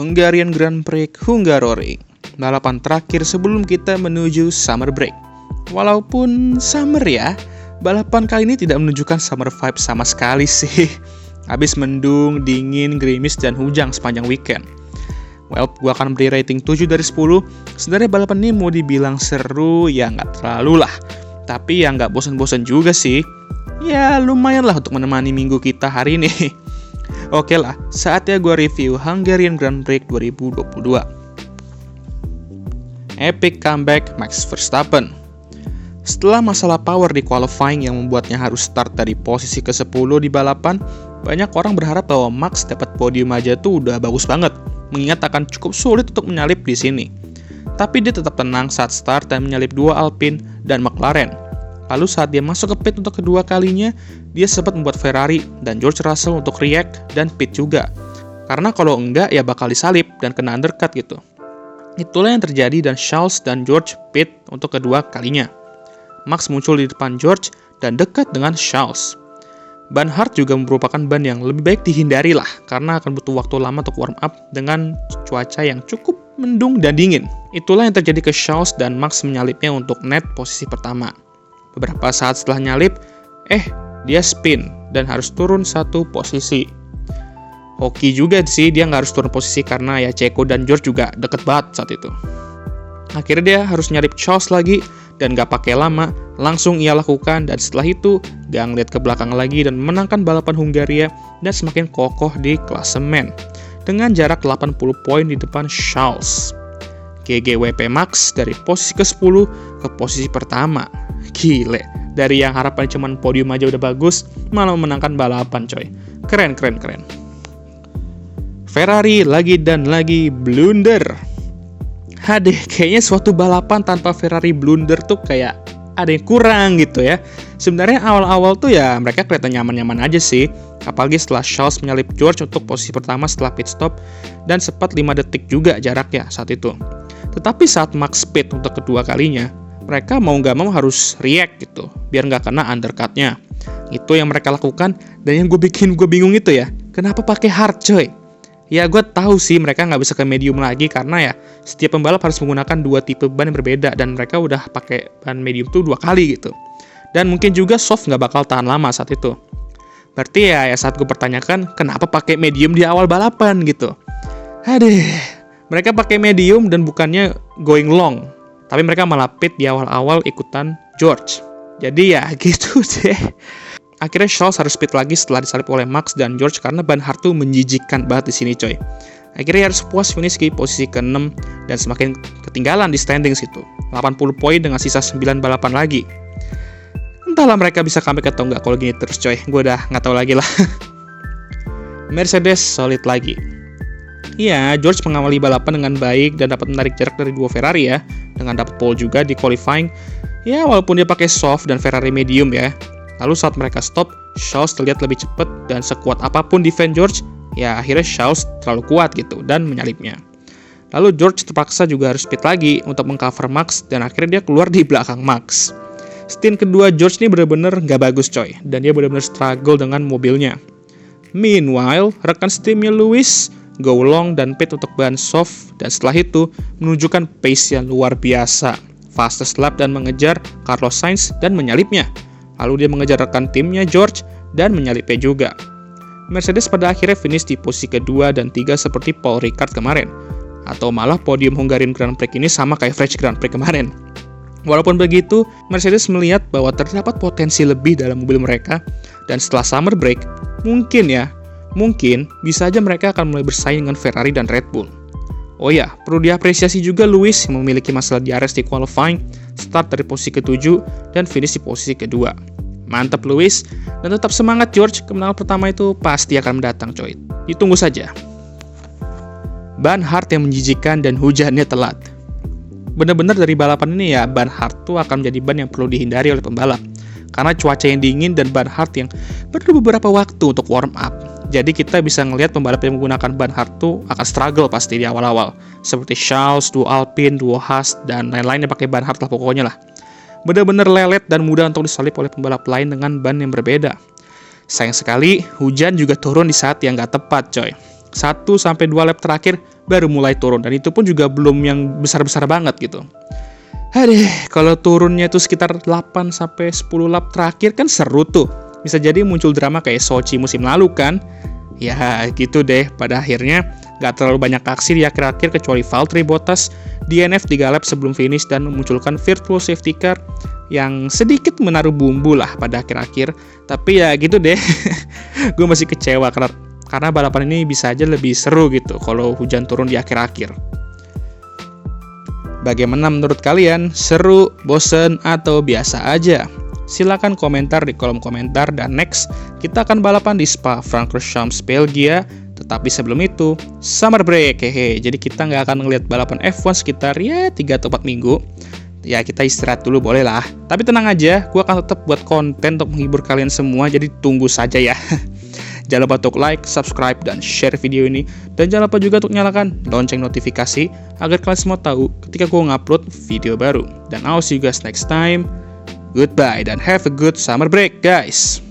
Hungarian Grand Prix Hungaroring, balapan terakhir sebelum kita menuju summer break. Walaupun summer ya, balapan kali ini tidak menunjukkan summer vibe sama sekali sih. Habis mendung, dingin, gerimis, dan hujan sepanjang weekend. Well, gue akan beri rating 7 dari 10. Sebenarnya balapan ini mau dibilang seru, ya nggak terlalu lah. Tapi ya nggak bosan-bosan juga sih. Ya lumayan lah untuk menemani minggu kita hari ini. Oke lah, saatnya gue review Hungarian Grand Prix 2022. Epic comeback Max Verstappen. Setelah masalah power di qualifying yang membuatnya harus start dari posisi ke-10 di balapan, banyak orang berharap bahwa Max dapat podium aja tuh udah bagus banget, mengingat akan cukup sulit untuk menyalip di sini. Tapi dia tetap tenang saat start dan menyalip dua Alpine dan McLaren. Lalu saat dia masuk ke pit untuk kedua kalinya, dia sempat membuat Ferrari dan George Russell untuk react dan pit juga. Karena kalau enggak ya bakal disalip dan kena undercut gitu. Itulah yang terjadi dan Charles dan George pit untuk kedua kalinya. Max muncul di depan George dan dekat dengan Charles. Ban hard juga merupakan ban yang lebih baik dihindari lah, karena akan butuh waktu lama untuk warm up dengan cuaca yang cukup mendung dan dingin. Itulah yang terjadi ke Charles dan Max menyalipnya untuk net posisi pertama. Beberapa saat setelah nyalip, dia spin dan harus turun satu posisi. Hoki juga sih dia nggak harus turun posisi karena ya Checo dan George juga deket banget saat itu. Akhirnya dia harus nyalip Charles lagi dan gak pakai lama, langsung ia lakukan dan setelah itu gak ngeliat ke belakang lagi dan menangkan balapan Hungaria dan semakin kokoh di klasemen dengan jarak 80 poin di depan Charles. GGWP Max dari posisi ke-10 ke posisi pertama. Gile, dari yang harapan cuman podium aja udah bagus, malah memenangkan balapan coy. Keren. Ferrari lagi dan lagi blunder. Kayaknya suatu balapan tanpa Ferrari blunder tuh kayak ada yang kurang gitu ya. Sebenarnya awal-awal tuh ya mereka kelihatan nyaman-nyaman aja sih. Apalagi setelah Charles menyalip George untuk posisi pertama setelah pit stop dan sempat 5 detik juga jaraknya saat itu. Tetapi saat Max pit untuk kedua kalinya, mereka mau nggak mau harus react gitu, biar nggak kena undercut-nya. Itu yang mereka lakukan, dan yang gue bingung itu ya, kenapa pakai hard coy? Ya gue tahu sih mereka nggak bisa ke medium lagi karena ya setiap pembalap harus menggunakan 2 tipe ban yang berbeda dan mereka udah pakai ban medium tuh 2 kali gitu. Dan mungkin juga soft nggak bakal tahan lama saat itu. Berarti ya saat gue pertanyakan kenapa pakai medium di awal balapan gitu. Mereka pakai medium dan bukannya going long, tapi mereka malah pit di awal-awal ikutan George. Jadi ya gitu deh. Akhirnya Charles harus pit lagi setelah disalip oleh Max dan George karena ban hard tuh menjijikkan banget di sini coy. Akhirnya harus puas finish di posisi ke-6 dan semakin ketinggalan di standings itu. 80 poin dengan sisa 9 balapan lagi. Entahlah mereka bisa comeback atau enggak kalau gini terus coy. Gue udah nggak tahu lagi lah. Mercedes solid lagi. Iya, George mengawali balapan dengan baik dan dapat menarik jarak dari 2 Ferrari ya. Dengan dapat pole juga di qualifying. Ya walaupun dia pakai soft dan Ferrari medium ya. Lalu saat mereka stop, Charles terlihat lebih cepat dan sekuat apapun defense George, ya akhirnya Charles terlalu kuat gitu dan menyalipnya. Lalu George terpaksa juga harus pit lagi untuk mengcover Max dan akhirnya dia keluar di belakang Max. Stint kedua George ini benar-benar nggak bagus coy, dan dia benar-benar struggle dengan mobilnya. Meanwhile, rekan setimnya Lewis go long dan pit untuk ban soft dan setelah itu menunjukkan pace yang luar biasa. Fastest lap dan mengejar Carlos Sainz dan menyalipnya. Lalu dia mengejar rekan timnya George dan menyalipnya juga. Mercedes pada akhirnya finish di posisi kedua dan 3 seperti Paul Ricard kemarin. Atau malah podium Hungarian Grand Prix ini sama kayak French Grand Prix kemarin. Walaupun begitu, Mercedes melihat bahwa terdapat potensi lebih dalam mobil mereka dan setelah summer break, mungkin bisa aja mereka akan mulai bersaing dengan Ferrari dan Red Bull. Oh ya, perlu diapresiasi juga Lewis yang memiliki masalah DRS di qualifying, start dari posisi ke-7 dan finish di posisi kedua. Mantap Lewis, dan tetap semangat George, kemenangan pertama itu pasti akan mendatang coy. Ditunggu saja. Ban hard yang menjijikan dan hujannya telat. Benar-benar dari balapan ini ya, ban hard tuh akan menjadi ban yang perlu dihindari oleh pembalap. Karena cuaca yang dingin dan ban hard yang perlu beberapa waktu untuk warm up. Jadi kita bisa ngelihat pembalap yang menggunakan ban hard tuh akan struggle pasti di awal-awal. Seperti Charles, duo Alpine, duo Haas, dan lain-lain yang pakai ban hard lah pokoknya lah. Benar-benar lelet dan mudah untuk disalip oleh pembalap lain dengan ban yang berbeda. Sayang sekali, hujan juga turun di saat yang gak tepat coy. 1-2 lap terakhir baru mulai turun, dan itu pun juga belum yang besar-besar banget gitu. Aduh, kalau turunnya itu sekitar 8-10 lap terakhir kan seru tuh. Bisa jadi muncul drama kayak Sochi musim lalu kan. Ya gitu deh, pada akhirnya gak terlalu banyak aksi di akhir-akhir kecuali Valtteri Bottas DNF 3 lap sebelum finish dan memunculkan virtual safety car yang sedikit menaruh bumbu lah pada akhir-akhir. Tapi ya gitu deh, gue masih kecewa karena balapan ini bisa aja lebih seru gitu kalau hujan turun di akhir-akhir. Bagaimana menurut kalian? Seru, bosen, atau biasa aja? Silakan komentar di kolom komentar, dan next kita akan balapan di Spa-Francorchamps, Belgia. Tetapi sebelum itu, summer break, hehe. Jadi kita nggak akan ngeliat balapan F1 sekitar 3 atau 4 minggu. Ya kita istirahat dulu boleh lah. Tapi tenang aja, gue akan tetap buat konten untuk menghibur kalian semua, jadi tunggu saja ya. Jangan lupa untuk like, subscribe, dan share video ini. Dan jangan lupa juga untuk nyalakan lonceng notifikasi agar kalian semua tahu ketika gue ngupload video baru. Dan I'll see you guys next time. Goodbye dan have a good summer break guys.